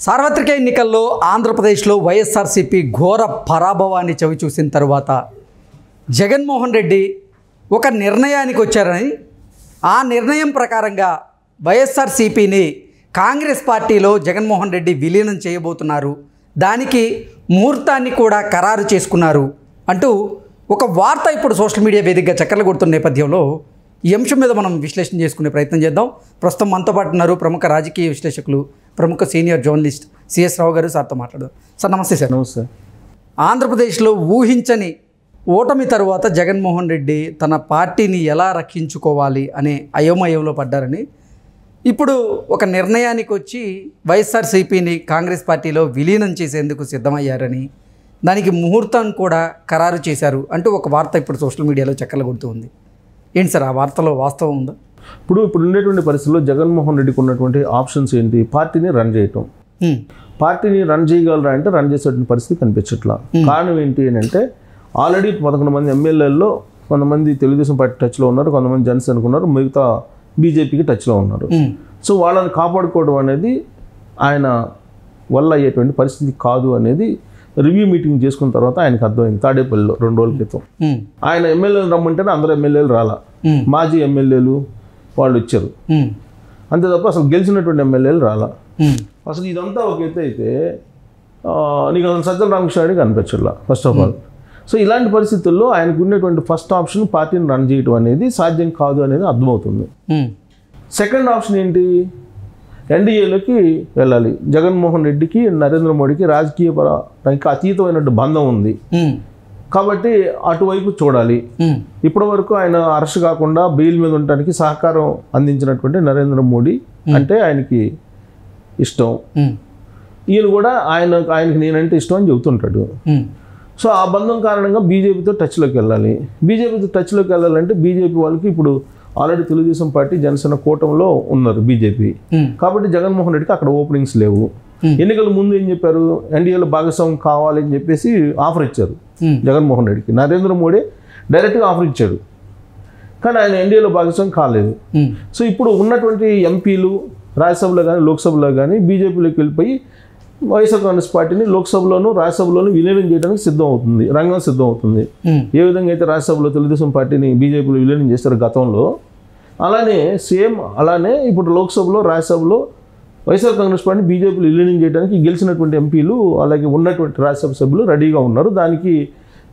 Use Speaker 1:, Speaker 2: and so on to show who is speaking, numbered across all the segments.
Speaker 1: సార్వత్రిక ఎన్నికల్లో ఆంధ్రప్రదేశ్లో వైఎస్ఆర్సీపీ ఘోర పరాభవాన్ని చవిచూసిన తర్వాత జగన్మోహన్ రెడ్డి ఒక నిర్ణయానికి వచ్చారని, ఆ నిర్ణయం ప్రకారంగా వైఎస్ఆర్సీపీని కాంగ్రెస్ పార్టీలో జగన్మోహన్ రెడ్డి విలీనం చేయబోతున్నారు, దానికి ముహూర్తాన్ని కూడా ఖరారు చేసుకున్నారు అంటూ ఒక వార్త ఇప్పుడు సోషల్ మీడియా వేదికగా చక్కర్లు కొడుతున్న నేపథ్యంలో ఈ అంశం మీద మనం విశ్లేషణ చేసుకునే ప్రయత్నం చేద్దాం. ప్రస్తుతం మనతో పాటు ఉన్నారు ప్రముఖ రాజకీయ విశ్లేషకులు, ప్రముఖ సీనియర్ జర్నలిస్ట్ సిఎస్ రావు గారు. సార్తో మాట్లాడదాం. సార్ నమస్తే. సార్
Speaker 2: నమస్తే.
Speaker 1: ఆంధ్రప్రదేశ్లో ఊహించని ఓటమి తరువాత జగన్మోహన్ రెడ్డి తన పార్టీని ఎలా రక్షించుకోవాలి అనే అయోమయంలో పడ్డారని, ఇప్పుడు ఒక నిర్ణయానికి వచ్చి వైఎస్ఆర్సీపీని కాంగ్రెస్ పార్టీలో విలీనం చేసేందుకు సిద్ధమయ్యారని, దానికి ముహూర్తం కూడా ఖరారు చేశారు అంటూ ఒక వార్త ఇప్పుడు సోషల్ మీడియాలో చక్కర్లు కొడుతూ ఉంది. ఏంటి సార్, ఆ వార్తలో వాస్తవం ఉందా?
Speaker 2: ఇప్పుడు ఉండేటువంటి పరిస్థితుల్లో జగన్మోహన్ రెడ్డికి ఉన్నటువంటి ఆప్షన్స్ ఏంటి? పార్టీని రన్ చేయటం. పార్టీని రన్ చేయగలరా అంటే రన్ చేసేటువంటి పరిస్థితి కనిపించట్లా. కారణం ఏంటి అని అంటే, ఆల్రెడీ 11 మంది ఎమ్మెల్యేల్లో కొంతమంది తెలుగుదేశం పార్టీ టచ్లో ఉన్నారు, కొంతమంది జనసేనకు ఉన్నారు, మిగతా బీజేపీకి టచ్లో ఉన్నారు. సో వాళ్ళని కాపాడుకోవడం అనేది ఆయన వల్ల అయ్యేటువంటి పరిస్థితి కాదు అనేది రివ్యూ మీటింగ్ చేసుకున్న తర్వాత ఆయనకు అర్థమైంది. తాడేపల్లిలో 2 రోజుల క్రితం ఆయన ఎమ్మెల్యేలు రమ్మంటేనే అందరూ ఎమ్మెల్యేలు రాలా, మాజీ ఎమ్మెల్యేలు వాళ్ళు వచ్చారు, అంతే తప్ప అసలు గెలిచినటువంటి ఎమ్మెల్యేలు రాలా. అసలు ఇదంతా ఒక ఎత్తు అయితే నీకు అసలు Sajjala Ramakrishna Reddy కనిపించట్లా first of all. So ఇలాంటి పరిస్థితుల్లో ఆయనకు ఉండేటువంటి ఫస్ట్ ఆప్షన్ పార్టీని రన్ చేయడం అనేది సాధ్యం కాదు అనేది అర్థమవుతుంది. సెకండ్ ఆప్షన్ ఏంటి? ఎన్డీఏలోకి వెళ్ళాలి. జగన్మోహన్ రెడ్డికి నరేంద్ర మోడీకి రాజకీయ పరంగా అతీతమైనటువంటి బంధం ఉంది కాబట్టి అటువైపు చూడాలి. ఇప్పటి వరకు ఆయన అరెస్ట్ కాకుండా బెయిల్ మీద ఉండడానికి సహకారం అందించినటువంటి నరేంద్ర మోడీ అంటే ఆయనకి ఇష్టం. ఈయన కూడా ఆయనకి నేనంటే ఇష్టం అని చెబుతుంటాడు. సో ఆ బంధం కారణంగా బీజేపీతో టచ్లోకి వెళ్ళాలి. బీజేపీతో టచ్లోకి వెళ్ళాలంటే బీజేపీ వాళ్ళకి ఇప్పుడు ఆల్రెడీ తెలుగుదేశం పార్టీ జనసేన కూటమిలో ఉన్నారు బీజేపీ, కాబట్టి జగన్మోహన్ రెడ్డికి అక్కడ ఓపెనింగ్స్ లేవు. ఎన్నికల ముందు ఏం చెప్పారు? ఎన్డీఏలో భాగస్వామ్యం కావాలి అని చెప్పేసి ఆఫర్ ఇచ్చారు జగన్మోహన్ రెడ్డికి. నరేంద్ర మోడీ డైరెక్ట్గా ఆఫర్ ఇచ్చాడు, కానీ ఆయన ఎన్డీఏలో భాగస్వామ్యం కాలేదు. సో ఇప్పుడు ఉన్నటువంటి ఎంపీలు రాజ్యసభలో కానీ లోక్సభలో కానీ బీజేపీలోకి వెళ్ళిపోయి వైఎస్ఆర్ కాంగ్రెస్ పార్టీని లోక్సభలోను రాజ్యసభలోను విలీనం చేయడానికి రంగం సిద్ధం అవుతుంది. ఏ విధంగా అయితే రాజ్యసభలో తెలుగుదేశం పార్టీని బీజేపీలో విలీనం చేస్తారు గతంలో, అలానే ఇప్పుడు లోక్సభలో రాజ్యసభలో వైఎస్ఆర్ కాంగ్రెస్ పార్టీని బీజేపీలో విలీనం చేయడానికి గెలిచినటువంటి ఎంపీలు అలాగే ఉన్నటువంటి రాజ్యసభ సభ్యులు రెడీగా ఉన్నారు. దానికి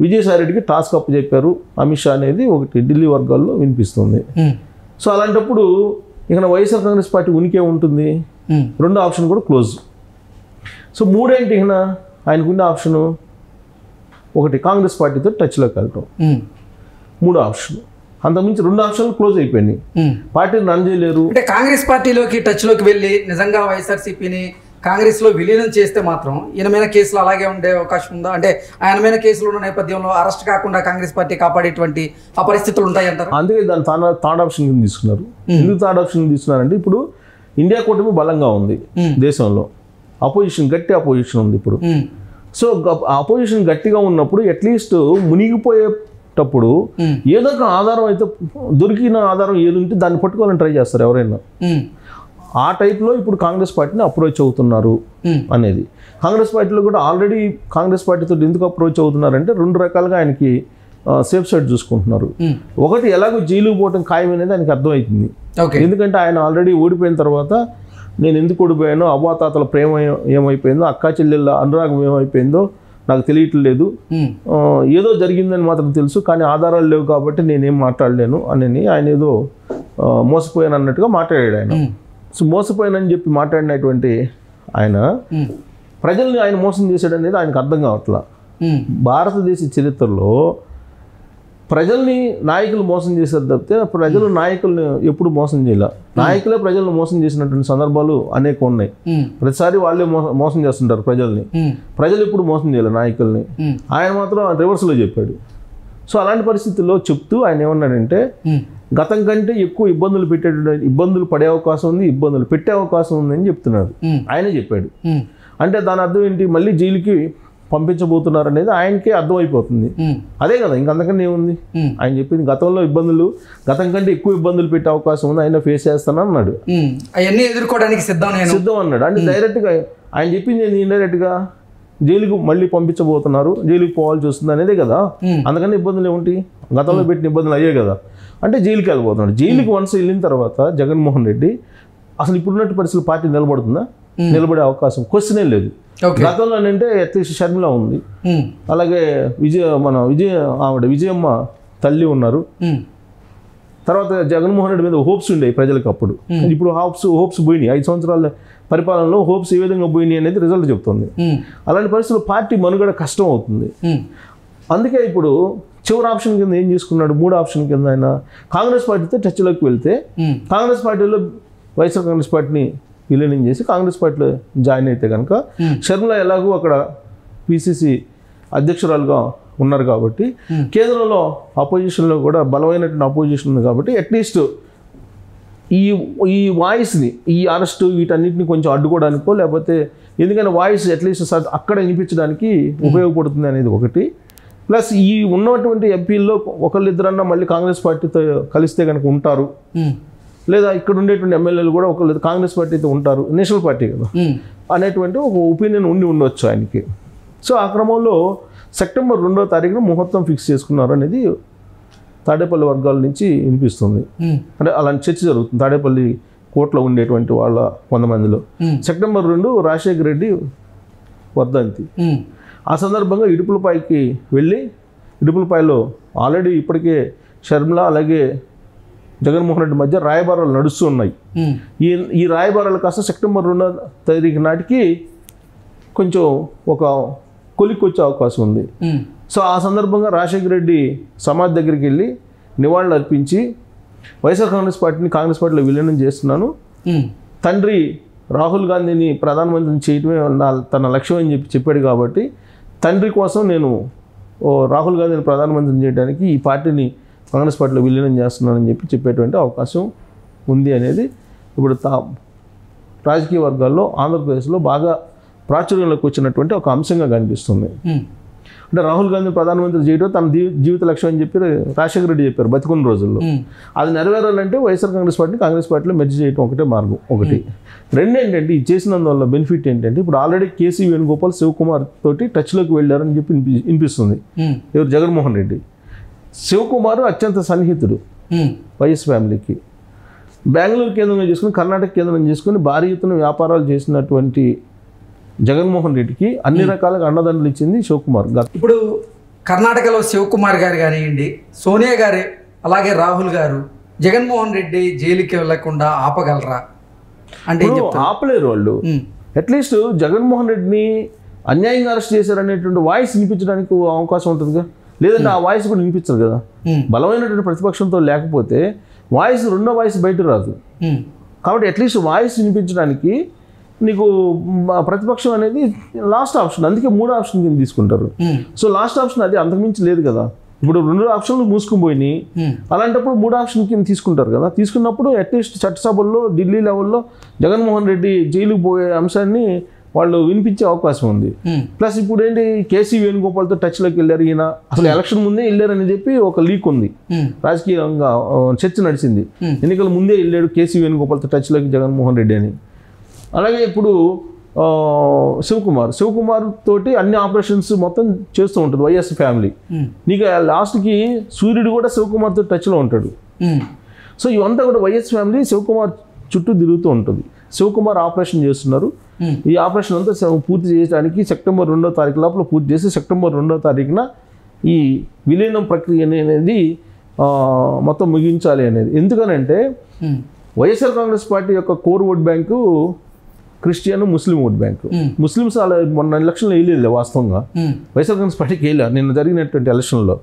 Speaker 2: విజయసాయి రెడ్డికి టాస్క్ అప్ చెప్పారు అమిత్ షా అనేది ఒకటి ఢిల్లీ వర్గాల్లో వినిపిస్తుంది. సో అలాంటప్పుడు ఇక వైఎస్ఆర్ కాంగ్రెస్ పార్టీ ఉనికి ఉంటుంది. రెండో ఆప్షన్ కూడా క్లోజ్. సో మూడేంటి ఇక ఆయనకున్న ఆప్షను? ఒకటి కాంగ్రెస్ పార్టీతో టచ్లోకి వెళ్ళటం, మూడో ఆప్షన్. అంతకుమించి 2 ఆప్షన్లు క్లోజ్ అయిపోయినాయి. పార్టీని రన్ చేయలేరు.
Speaker 1: అంటే కాంగ్రెస్ పార్టీలోకి టచ్లోకి వెళ్ళి నిజంగా వైఎస్ఆర్సీపీని కాంగ్రెస్లో విలీనం చేస్తే మాత్రం ఈయన మీద కేసులు అలాగే ఉండే అవకాశం ఉందా? అంటే ఆయన మీద కేసులు ఉన్న నేపథ్యంలో అరెస్ట్ కాకుండా కాంగ్రెస్ పార్టీ కాపాడేటువంటి ఆ పరిస్థితులు ఉంటాయంటారు.
Speaker 2: అందుకే దాని థర్డ్ ఆప్షన్ కింద తీసుకున్నారు. ఎందుకు థర్డ్ ఆప్షన్ తీసుకున్నారంటే, ఇప్పుడు ఇండియా కూటమి బలంగా ఉంది దేశంలో, గట్టి అపోజిషన్ ఉంది ఇప్పుడు. సో అపోజిషన్ గట్టిగా ఉన్నప్పుడు అట్లీస్ట్ మునిగిపోయేటప్పుడు ఏదో ఒక ఆధారం అయితే, దొరికిన ఆధారం ఏది ఉంటే దాన్ని పట్టుకోవాలని ట్రై చేస్తారు ఎవరైనా. ఆ టైప్లో ఇప్పుడు కాంగ్రెస్ పార్టీని అప్రోచ్ అవుతున్నారు అనేది. కాంగ్రెస్ పార్టీలో కూడా ఆల్రెడీ కాంగ్రెస్ పార్టీతో ఎందుకు అప్రోచ్ అవుతున్నారంటే 2 రకాలుగా ఆయనకి సేఫ్ సైడ్ చూసుకుంటున్నారు. ఒకటి, ఎలాగో జైలుకు పోవటం ఖాయం అనేది ఆయనకి అర్థమవుతుంది. ఎందుకంటే ఆయన ఆల్రెడీ ఓడిపోయిన తర్వాత నేను ఎందుకు ఓడిపోయానో, అవ్వాతాతల ప్రేమ ఏమైపోయిందో, అక్కా చెల్లెళ్ళ అనురాగం ఏమైపోయిందో నాకు తెలియట్లేదు, ఏదో జరిగిందని మాత్రం తెలుసు, కానీ ఆధారాలు లేవు కాబట్టి నేనేం మాట్లాడలేను అని ఆయన ఏదో మోసపోయాను అన్నట్టుగా మాట్లాడాడు ఆయన. సో మోసపోయానని చెప్పి మాట్లాడినటువంటి ఆయన ప్రజల్ని ఆయన మోసం చేశాడు అనేది ఆయనకు అర్థం కావట్లా. భారతదేశ చరిత్రలో ప్రజల్ని నాయకులు మోసం చేశారు తప్పితే ప్రజలు నాయకుల్ని ఎప్పుడు మోసం చేయాల. నాయకులే ప్రజలను మోసం చేసినటువంటి సందర్భాలు అనేక ఉన్నాయి. ప్రతిసారి వాళ్ళే మోసం చేస్తుంటారు ప్రజల్ని. ప్రజలు ఎప్పుడు మోసం చేయాలి నాయకుల్ని. ఆయన మాత్రం రివర్స్లో చెప్పాడు. సో అలాంటి పరిస్థితుల్లో చెప్తూ ఆయన ఏమన్నాడంటే, గతం కంటే ఎక్కువ ఇబ్బందులు పడే అవకాశం ఉంది, ఇబ్బందులు పెట్టే అవకాశం ఉంది అని చెప్తున్నాడు. ఆయనే చెప్పాడు. అంటే దాని అర్థం ఏంటి? మళ్ళీ జైలుకి పంపించబోతున్నారు అనేది ఆయనకే అర్థమైపోతుంది. అదే కదా, ఇంకంతకన్నా ఏముంది? ఆయన చెప్పింది గతంలో గతం కంటే ఎక్కువ ఇబ్బందులు పెట్టే అవకాశం ఉంది, ఆయన ఫేస్ చేస్తాను అన్నాడు.
Speaker 1: అవన్నీ ఎదుర్కోవడానికి సిద్ధం
Speaker 2: అన్నాడు. అంటే డైరెక్ట్గా ఆయన చెప్పింది ఏంది ఇండైరెక్ట్గా జైలుకు మళ్ళీ పంపించబోతున్నారు, జైలుకి పోవాల్సి వస్తుంది అనేదే కదా. అందుకని ఇబ్బందులు ఏమిటి, గతంలో పెట్టిన ఇబ్బందులు అయ్యే కదా. అంటే జైలుకి వెళ్ళిపోతున్నాడు. జైలుకి వన్స్ వెళ్ళిన తర్వాత జగన్మోహన్ రెడ్డి అసలు ఇప్పుడున్నట్టు పరిస్థితులు పార్టీ నిలబడుతుందా? నిలబడే అవకాశం క్వశ్చనే లేదు. గతంలో అంటే అట్లీస్ట్ షర్మిల ఉంది, అలాగే విజయమ్మ తల్లి ఉన్నారు. తర్వాత జగన్మోహన్ రెడ్డి మీద హోప్స్ ఉండేవి ప్రజలకు అప్పుడు. ఇప్పుడు హోప్స్ పోయినాయి. 5 సంవత్సరాల పరిపాలనలో హోప్స్ ఏ విధంగా పోయినాయి అనేది రిజల్ట్ చెప్తుంది. అలాంటి పరిస్థితుల్లో పార్టీ మనుగడ కష్టం అవుతుంది. అందుకే ఇప్పుడు చివరి ఆప్షన్ కింద ఏం చేసుకున్నాడు, 3వ ఆప్షన్ కింద ఆయన కాంగ్రెస్ పార్టీతో టచ్లోకి వెళ్తే, కాంగ్రెస్ పార్టీలో వైఎస్ఆర్ కాంగ్రెస్ పార్టీని విలీనం చేసి కాంగ్రెస్ పార్టీలో జాయిన్ అయితే కనుక షర్మిల ఎలాగూ అక్కడ పిసిసి అధ్యక్షురాలుగా ఉన్నారు కాబట్టి, కేంద్రంలో అపోజిషన్లో కూడా బలమైనటువంటి అపోజిషన్ ఉంది కాబట్టి అట్లీస్ట్ ఈ వాయిస్ని, ఈ అరెస్టు వీటన్నిటిని కొంచెం అడ్డుకోవడానికో, లేకపోతే ఎందుకంటే వాయిస్ అట్లీస్ట్ అక్కడ వినిపించడానికి ఉపయోగపడుతుంది అనేది ఒకటి. ప్లస్ ఈ ఉన్నటువంటి ఎంపీల్లో ఒకళ్ళిద్దరన్నా మళ్ళీ కాంగ్రెస్ పార్టీతో కలిస్తే కనుక ఉంటారు, లేదా ఇక్కడ ఉండేటువంటి ఎమ్మెల్యేలు కూడా ఒకళ్ళు కాంగ్రెస్ పార్టీతో ఉంటారు, నేషనల్ పార్టీ కదా అనేటువంటి ఒక ఒపీనియన్ ఉండొచ్చు ఆయనకి. సో ఆ క్రమంలో సెప్టెంబర్ 2వ తారీఖున ముహూర్తం ఫిక్స్ చేసుకున్నారు అనేది తాడేపల్లి వర్గాల నుంచి వినిపిస్తుంది. అంటే అలాంటి చర్చ జరుగుతుంది తాడేపల్లి కోర్టులో ఉండేటువంటి వాళ్ళ కొంతమందిలో. సెప్టెంబర్ 2 రాజశేఖర రెడ్డి వర్ధంతి. ఆ సందర్భంగా ఇడుపులపాయకి వెళ్ళి, ఇడుపులపాయలో ఆల్రెడీ ఇప్పటికే షర్మిల అలాగే జగన్మోహన్ రెడ్డి మధ్య రాయబారాలు నడుస్తూ ఉన్నాయి. ఈ రాయబారాలు కాస్త సెప్టెంబర్ 2వ తారీఖు నాటికి కొంచెం ఒక కొలిక్కి వచ్చే అవకాశం ఉంది. సో ఆ సందర్భంగా రాజశేఖర రెడ్డి సమాధి దగ్గరికి వెళ్ళి నివాళులు అర్పించి వైఎస్ఆర్ కాంగ్రెస్ పార్టీని కాంగ్రెస్ పార్టీలో విలీనం చేస్తున్నాను, తండ్రి రాహుల్ గాంధీని ప్రధానమంత్రిని చేయటమే తన లక్ష్యం అని చెప్పాడు కాబట్టి తండ్రి కోసం నేను రాహుల్ గాంధీని ప్రధానమంత్రిని చేయడానికి ఈ పార్టీని కాంగ్రెస్ పార్టీలో విలీనం చేస్తున్నానని చెప్పేటువంటి అవకాశం ఉంది అనేది ఇప్పుడు రాజకీయ వర్గాల్లో ఆంధ్రప్రదేశ్లో బాగా ప్రాచుర్యంలోకి వచ్చినటువంటి ఒక అంశంగా కనిపిస్తుంది. అంటే రాహుల్ గాంధీ ప్రధానమంత్రి చేయడం తన జీవిత లక్ష్యం అని చెప్పి రాజశేఖర రెడ్డి చెప్పారు బతికున్న రోజుల్లో. అది నెరవేరాలంటే వైఎస్ఆర్ కాంగ్రెస్ కాంగ్రెస్ పార్టీలో మెర్జ్ చేయడం ఒకటే మార్గం. ఒకటి. రెండు ఏంటంటే ఇది చేసినందువల్ల బెనిఫిట్ ఏంటంటే ఇప్పుడు ఆల్రెడీ కేసీ వేణుగోపాల్ శివకుమార్ తోటి టచ్లోకి వెళ్ళారని చెప్పి వినిపిస్తుంది. ఎవరు? జగన్మోహన్ రెడ్డి. శివకుమార్ అత్యంత సన్నిహితుడు వైఎస్ ఫ్యామిలీకి. బెంగళూరు కేంద్రంగా చేసుకుని, కర్ణాటక కేంద్రం చేసుకుని భారీ ఎత్తున వ్యాపారాలు చేసినటువంటి జగన్మోహన్ రెడ్డికి అన్ని రకాలుగా అండదండలు ఇచ్చింది శివకుమార్.
Speaker 1: ఇప్పుడు కర్ణాటకలో శివకుమార్ గారు కానివ్వండి, సోనియా గారు, అలాగే రాహుల్ గారు జగన్మోహన్ రెడ్డి జైలుకి వెళ్లకుండా ఆపగలరా అంటే?
Speaker 2: ఆపలేరు వాళ్ళు. అట్లీస్ట్ జగన్మోహన్ రెడ్డిని అన్యాయంగా అరెస్ట్ చేశారనేటువంటి వాయిస్ వినిపించడానికి అవకాశం ఉంటుందిగా. లేదంటే ఆ వాయిస్ కూడా వినిపించరు కదా. బలమైనటువంటి ప్రతిపక్షంతో లేకపోతే వాయిస్, రెండో వాయిస్ బయట రాదు. కాబట్టి అట్లీస్ట్ వాయిస్ వినిపించడానికి నీకు ప్రతిపక్షం అనేది లాస్ట్ ఆప్షన్. అందుకే 3వ ఆప్షన్ కింద తీసుకుంటారు. సో లాస్ట్ ఆప్షన్ అది, అంతకుమించి లేదు కదా. ఇప్పుడు 2 ఆప్షన్లు మూసుకుని పోయినాయి. అలాంటప్పుడు 3వ ఆప్షన్ కింద తీసుకుంటారు కదా. తీసుకున్నప్పుడు అట్లీస్ట్ చట్టసభల్లో ఢిల్లీ లెవెల్లో జగన్మోహన్ రెడ్డి జైలుకు పోయే అంశాన్ని వాళ్ళు వినిపించే అవకాశం ఉంది. ప్లస్ ఇప్పుడు ఏంటి, కేసీ వేణుగోపాల్తో టచ్లోకి వెళ్ళారు ఈయన. అసలు ఎలక్షన్ ముందే వెళ్ళారని చెప్పి ఒక లీక్ ఉంది, రాజకీయంగా చర్చ నడిచింది. ఎన్నికల ముందే వెళ్ళాడు కేసీ వేణుగోపాల్తో టచ్లోకి జగన్మోహన్ రెడ్డి అని. అలాగే ఇప్పుడు శివకుమార్ తోటి అన్ని ఆపరేషన్స్ మొత్తం చేస్తూ ఉంటుంది వైఎస్ ఫ్యామిలీ. నీకు లాస్ట్కి సూర్యుడు కూడా శివకుమార్తో టచ్లో ఉంటాడు. సో ఇవంతా కూడా వైఎస్ ఫ్యామిలీ శివకుమార్ చుట్టూ తిరుగుతూ ఉంటుంది. శివకుమార్ ఆపరేషన్ చేస్తున్నారు. ఈ ఆపరేషన్ అంతా పూర్తి చేయడానికి సెప్టెంబర్ 2వ తారీఖు లోపల పూర్తి చేసి సెప్టెంబర్ 2వ తారీఖున ఈ విలీనం ప్రక్రియ అనేది మొత్తం ముగించాలి అనేది. ఎందుకనంటే వైఎస్ఆర్ కాంగ్రెస్ పార్టీ యొక్క కోర్ ఓట్ బ్యాంకు క్రిస్టియన్, ముస్లిం ఓట్ బ్యాంకు. ముస్లిమ్స్ అలా మొన్న ఎలక్షన్లో వేయలేదు వాస్తవంగా, వైఎస్ఆర్ కాంగ్రెస్ పార్టీకి వేయలే నిన్న జరిగినటువంటి ఎలక్షన్లో.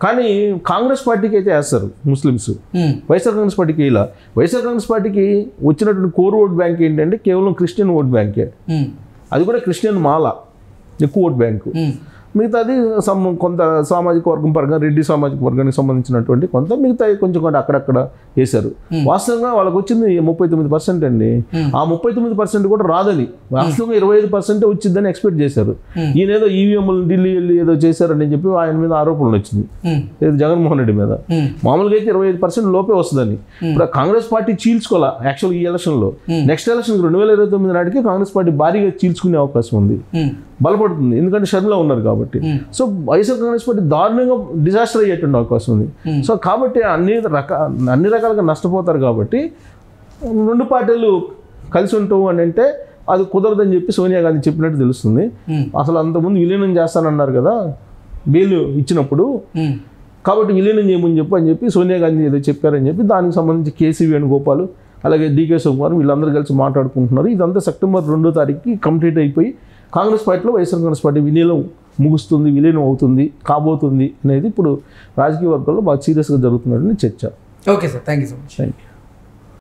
Speaker 2: కానీ కాంగ్రెస్ పార్టీకి అయితే వేస్తారు ముస్లిమ్స్, వైఎస్ఆర్ కాంగ్రెస్ పార్టీకి వేయలే. వైఎస్ఆర్ కాంగ్రెస్ పార్టీకి వచ్చినటువంటి కోర్ ఓట్ బ్యాంక్ ఏంటంటే కేవలం క్రిస్టియన్ ఓట్ బ్యాంకే. అది కూడా క్రిస్టియన్ మాల ఎక్కువ ఓట్ బ్యాంకు. మిగతాది కొంత సామాజిక వర్గం పరంగా రెడ్డి సామాజిక వర్గానికి సంబంధించినటువంటి కొంత మిగతా కొంచెం కూడా అక్కడక్కడ వేశారు. వాస్తవంగా వాళ్ళకి వచ్చింది 39% అండి. ఆ 39% కూడా రాదని, వాస్తవంగా 25% వచ్చిందని ఎక్స్పెక్ట్ చేశారు. ఈయన ఏదో ఈవీఎంలు ఢిల్లీ వెళ్ళి ఏదో చేశారని చెప్పి ఆయన మీద ఆరోపణలు వచ్చింది జగన్మోహన్ రెడ్డి మీద. మామూలుగా అయితే 25% లోపే వస్తుందని. ఇప్పుడు కాంగ్రెస్ పార్టీ చీల్చుకోవాలా యాక్చువల్ ఈ ఎలక్షన్లో. నెక్స్ట్ ఎలక్షన్ 2029 నాటికి కాంగ్రెస్ పార్టీ భారీగా చీల్చుకునే అవకాశం ఉంది, బలపడుతుంది. ఎందుకంటే షర్మిల ఉన్నారు కాబట్టి. సో వైఎస్ఆర్ కాంగ్రెస్ పార్టీ దారుణంగా డిజాస్టర్ అయ్యేటువంటి అవకాశం ఉంది. సో కాబట్టి అన్ని రకాలుగా నష్టపోతారు. కాబట్టి రెండు పార్టీలు కలిసి ఉంటావు అని అంటే అది కుదరదని చెప్పి సోనియా గాంధీ చెప్పినట్టు తెలుస్తుంది. అసలు అంతకుముందు విలీనం చేస్తానన్నారు కదా బెయిల్ ఇచ్చినప్పుడు, కాబట్టి విలీనం చేయమని చెప్పి సోనియా గాంధీ ఏదో చెప్పారని చెప్పి దానికి సంబంధించి కేసీ వేణుగోపాల్ అలాగే డీకే శివకుమార్ వీళ్ళందరూ కలిసి మాట్లాడుకుంటున్నారు. ఇదంతా సెప్టెంబర్ 2వ తారీఖుకి కంప్లీట్ అయిపోయి కాంగ్రెస్ పార్టీలో వైఎస్ఆర్ కాంగ్రెస్ పార్టీ విలీనం అవుతుంది కాబోతుంది అనేది ఇప్పుడు రాజకీయ వర్గాల్లో బాగా సీరియస్గా జరుగుతున్నటువంటి చర్చ.
Speaker 1: Okay sir, thank you so much.
Speaker 2: Thank you.